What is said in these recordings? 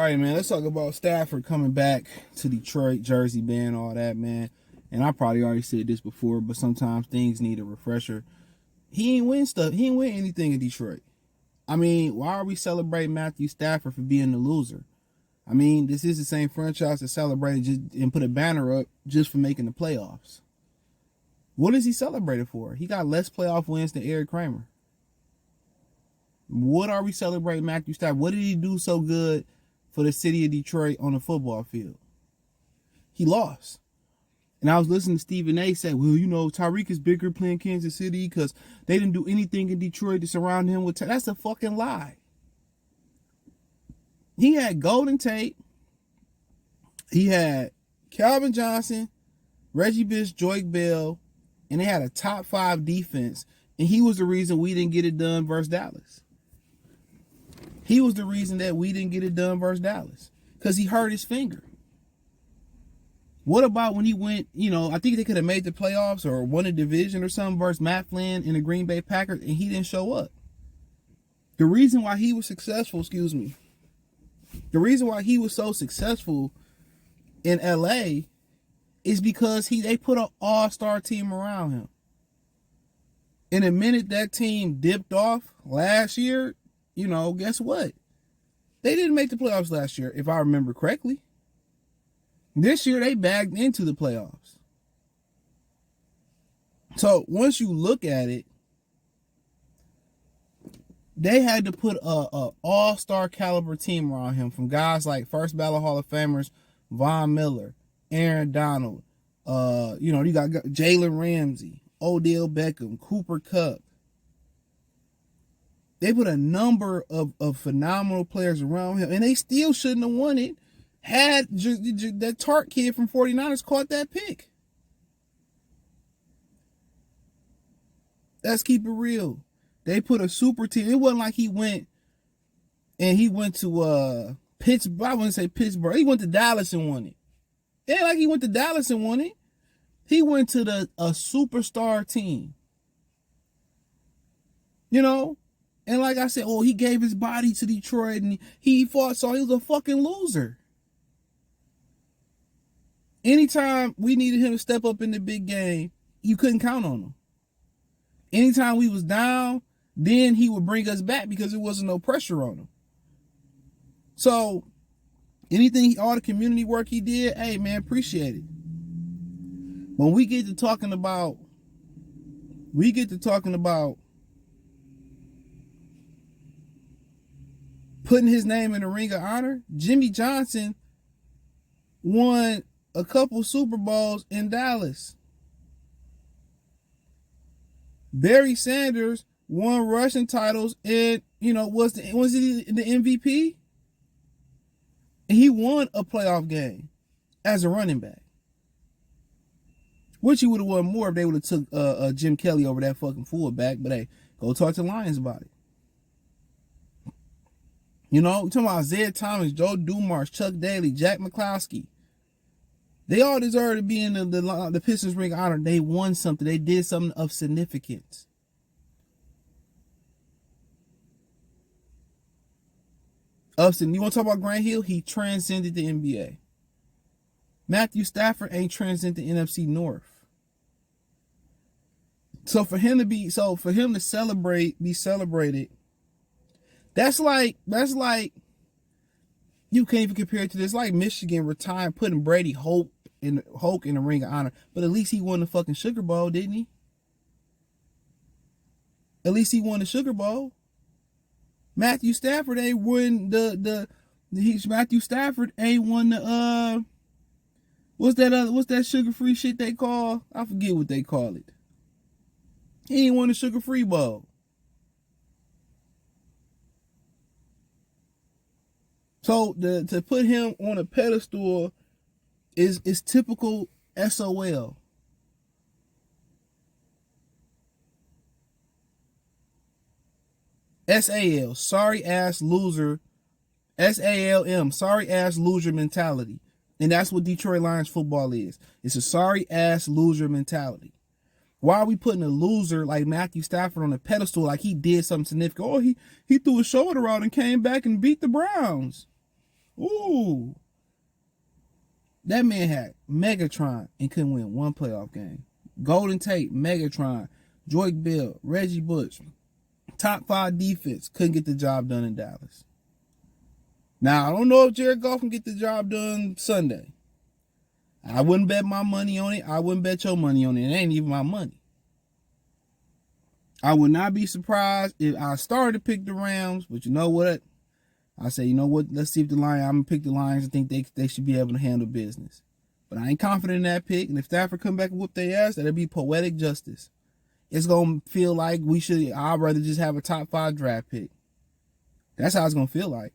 right, man. Let's talk about Stafford coming back to Detroit, jersey band, all that, man. And I probably already said this before, but sometimes things need a refresher. He ain't win stuff. He ain't win anything in Detroit. I mean, why are we celebrating Matthew Stafford for being the loser? I mean, this is the same franchise that celebrated just and put a banner up just for making the playoffs. What is he celebrated for? He got less playoff wins than Eric Kramer. What are we celebrating Matthew Stafford? What did he do so good for the city of Detroit on the football field? He lost. And I was listening to Stephen A. say, well, Tyreek is bigger playing Kansas City because they didn't do anything in Detroit to surround him with. That's a fucking lie. He had Golden Tate. He had Calvin Johnson, Reggie Bush, Joyke Bell, and they had a top 5 defense. And he was the reason we didn't get it done versus Dallas. He was the reason that we didn't get it done versus Dallas because he hurt his finger. What about when he went, I think they could have made the playoffs or won a division or something versus Matt Flynn in the Green Bay Packers, and he didn't show up. The reason why he was successful, the reason why he was so successful in LA is because they put an all-star team around him. In a minute that team dipped off last year, guess what? They didn't make the playoffs last year, if I remember correctly. This year, they bagged into the playoffs. So, once you look at it, they had to put a all-star caliber team around him from guys like first ballot Hall of Famers, Von Miller, Aaron Donald, you got Jalen Ramsey, Odell Beckham, Cooper Kupp. They put a number of phenomenal players around him, and they still shouldn't have won it had that Tart kid from 49ers caught that pick. Let's keep it real. They put a super team. It wasn't like he went to Pittsburgh. I wouldn't say Pittsburgh. He went to Dallas and won it. It ain't like he went to Dallas and won it. He went to a superstar team. And like I said, he gave his body to Detroit and he fought, so he was a fucking loser. Anytime we needed him to step up in the big game, you couldn't count on him. Anytime we was down, then he would bring us back because there wasn't no pressure on him. So, all the community work he did, hey man, appreciate it. When we get to talking about putting his name in the Ring of Honor, Jimmy Johnson won a couple Super Bowls in Dallas. Barry Sanders won rushing titles and, was he the MVP? And he won a playoff game as a running back. Which he would have won more if they would have took Jim Kelly over that fucking fullback. But hey, go talk to Lions about it. We're talking about Isaiah Thomas, Joe Dumars, Chuck Daly, Jack McCloskey. They all deserve to be in the Pistons Ring of Honor. They won something. They did something of significance. You want to talk about Grant Hill? He transcended the NBA. Matthew Stafford ain't transcended the NFC North. So for him to be celebrated, that's like you can't even compare it to this. Like Michigan retiring, putting Brady Hoke in the Ring of Honor, but at least he won the fucking Sugar Bowl, didn't he? At least he won the Sugar Bowl. Matthew Stafford ain't won Matthew Stafford ain't won the what's that sugar-free shit they call? I forget what they call it. He ain't won the sugar-free bowl. So to put him on a pedestal is typical SOL. SAL, sorry ass loser. SALM, sorry ass loser mentality. And that's what Detroit Lions football is. It's a sorry ass loser mentality. Why are we putting a loser like Matthew Stafford on a pedestal like he did something significant? Oh, he threw his shoulder out and came back and beat the Browns. Ooh. That man had Megatron and couldn't win one playoff game. Golden Tate, Megatron, Joyke Bell, Reggie Bush, top 5 defense, couldn't get the job done in Dallas. Now, I don't know if Jared Goff can get the job done Sunday. I wouldn't bet my money on it. I wouldn't bet your money on it. It ain't even my money. I would not be surprised if I started to pick the Rams, but you know what? I say, you know what? Let's see if the Lions, I'm going to pick the Lions and think they should be able to handle business. But I ain't confident in that pick. And if Stafford come back and whoop their ass, that'll be poetic justice. It's going to feel like I'd rather just have a top 5 draft pick. That's how it's going to feel like.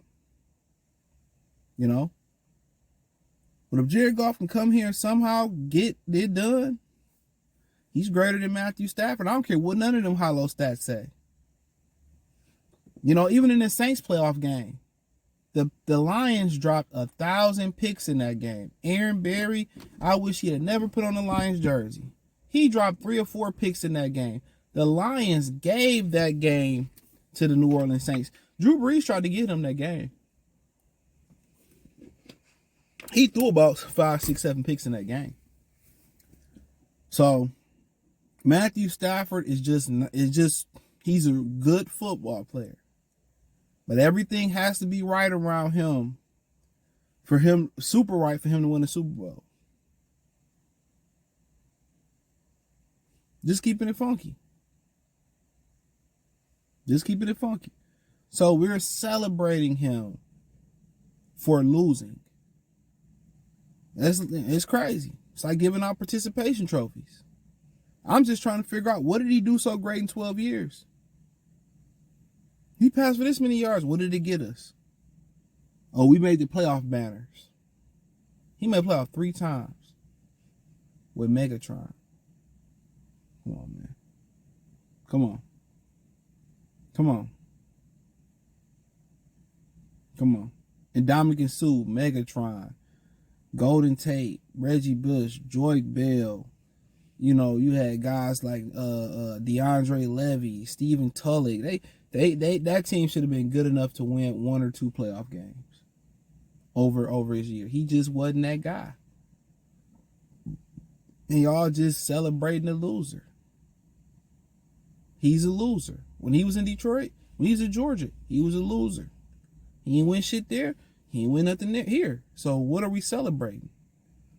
You know? But if Jared Goff can come here and somehow get it done, he's greater than Matthew Stafford. I don't care what none of them hollow stats say. You know, even in the Saints playoff game, the Lions dropped 1,000 picks in that game. Aaron Berry, I wish he had never put on the Lions jersey. He dropped 3 or 4 picks in that game. The Lions gave that game to the New Orleans Saints. Drew Brees tried to get him that game. He threw about 5, 6, 7 picks in that game. So Matthew Stafford is just he's a good football player. But everything has to be right around him super right for him to win the Super Bowl. Just keeping it funky. So we're celebrating him for losing. It's crazy. It's like giving out participation trophies. I'm just trying to figure out, what did he do so great in 12 years? He passed for this many yards. What did it get us? Oh, we made the playoff banners. He made playoff 3 times with Megatron. Come on, man. Come on. And Dominican Sue, Megatron, Golden Tate, Reggie Bush, Joyke Bell. You know, you had guys like DeAndre Levy, Stephen Tulloch. That team should have been good enough to win 1 or 2 playoff games over his year. He just wasn't that guy. And y'all just celebrating a loser. He's a loser. When he was in Detroit, when he was in Georgia, he was a loser. He ain't win shit there. He ain't win nothing there here. So what are we celebrating?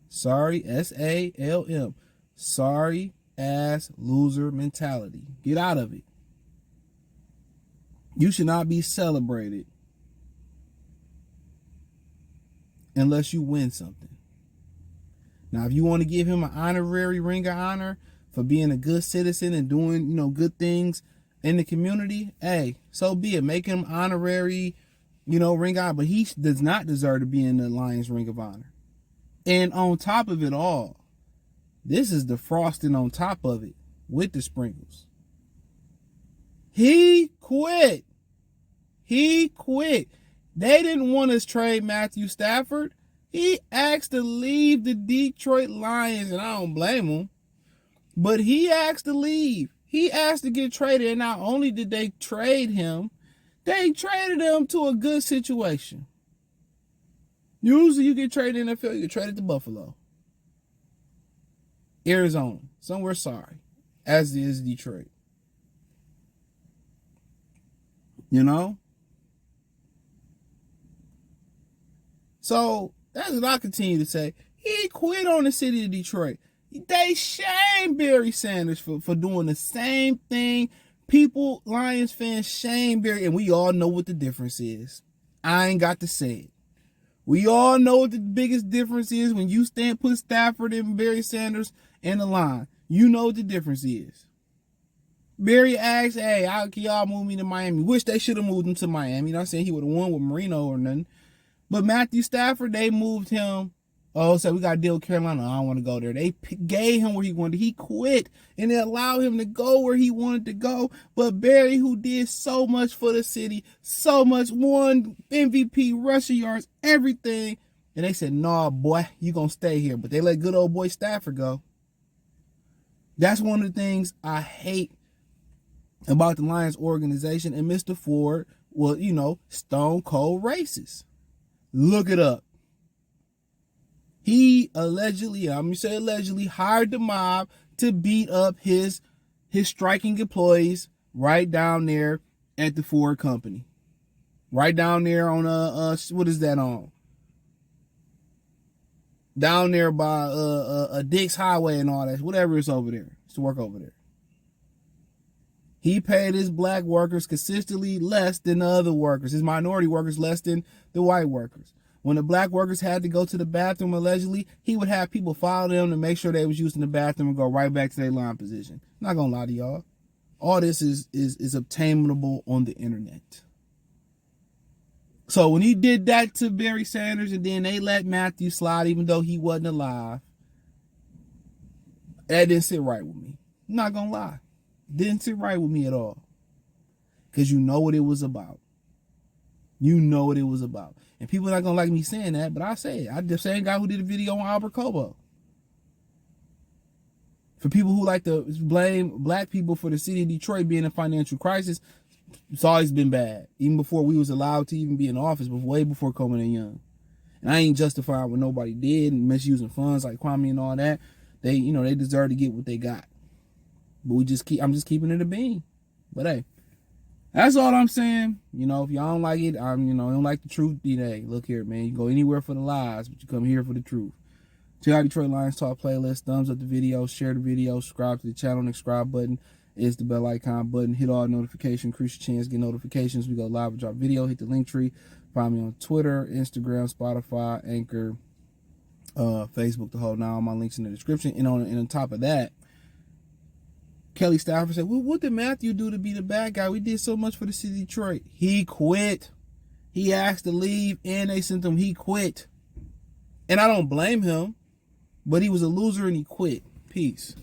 Sorry, SALM. Sorry ass loser mentality. Get out of it. You should not be celebrated unless you win something. Now, if you want to give him an honorary ring of honor for being a good citizen and doing, you know, good things in the community, hey, so be it. Make him honorary, you know, ring of honor. But he does not deserve to be in the Lions Ring of Honor. And on top of it all, this is the frosting on top of it with the sprinkles. He quit. They didn't want us trade Matthew Stafford. He asked to leave the Detroit Lions, and I don't blame him. But he asked to leave. He asked to get traded, and not only did they trade him, they traded him to a good situation. Usually you get traded in the NFL, you get traded to Buffalo, Arizona, somewhere sorry, as is Detroit. You know? So that's what I continue to say. He quit on the city of Detroit. They shame Barry Sanders for doing the same thing. People, Lions fans, shame Barry, and we all know what the difference is. I ain't got to say it. We all know what the biggest difference is when you put Stafford and Barry Sanders in the line. You know what the difference is. Barry asked, hey, how can y'all move me to Miami? Wish they should have moved him to Miami. Not saying he would have won with Marino or nothing. But Matthew Stafford, they moved him. Oh, so we got to deal with Carolina. I don't want to go there. They gave him where he wanted. He quit, and they allowed him to go where he wanted to go. But Barry, who did so much for the city, so much, won MVP, rushing yards, everything, and they said, nah, boy, you going to stay here. But they let good old boy Stafford go. That's one of the things I hate about the Lions organization. And Mr. Ford, well, you know, stone cold racist. Look it up. He allegedly, I'm going to say allegedly, hired the mob to beat up his striking employees right down there at the Ford company. Right down there on, what is that on? Down there by Dix Highway and all that, whatever it's over there. It's to work over there. He paid his black workers consistently less than the other workers, his minority workers less than the white workers. When the black workers had to go to the bathroom, allegedly, he would have people follow them to make sure they was using the bathroom and go right back to their line position. I'm not gonna lie to y'all. All this is obtainable on the internet. So when he did that to Barry Sanders and then they let Matthew slide even though he wasn't alive, that didn't sit right with me. I'm not gonna lie. Didn't sit right with me at all. Because you know what it was about. You know what it was about. And people are not gonna like me saying that, but I say it. I'm the same guy who did a video on Albert Cobo. For people who like to blame black people for the city of Detroit being in a financial crisis, it's always been bad. Even before we was allowed to even be in office, but way before Coleman and Young. And I ain't justifying what nobody did and misusing funds like Kwame and all that. They deserve to get what they got. But I'm just keeping it a bean. But hey, that's all I'm saying. If y'all don't like it, don't like the truth, hey, look here, man. You can go anywhere for the lies, but you come here for the truth. Check out Detroit Lions Talk playlist. Thumbs up the video, share the video, subscribe to the channel. And the subscribe button is the bell icon button. Hit all notifications, increase your chance to get notifications. We go live and drop video. Hit the link tree. Find me on Twitter, Instagram, Spotify, Anchor, Facebook, the whole nine. All my links in the description. And on top of that, Kelly Stafford said, well, what did Matthew do to be the bad guy? We did so much for the city of Detroit. He quit. He asked to leave, and they sent him. He quit. And I don't blame him, but he was a loser, and he quit. Peace.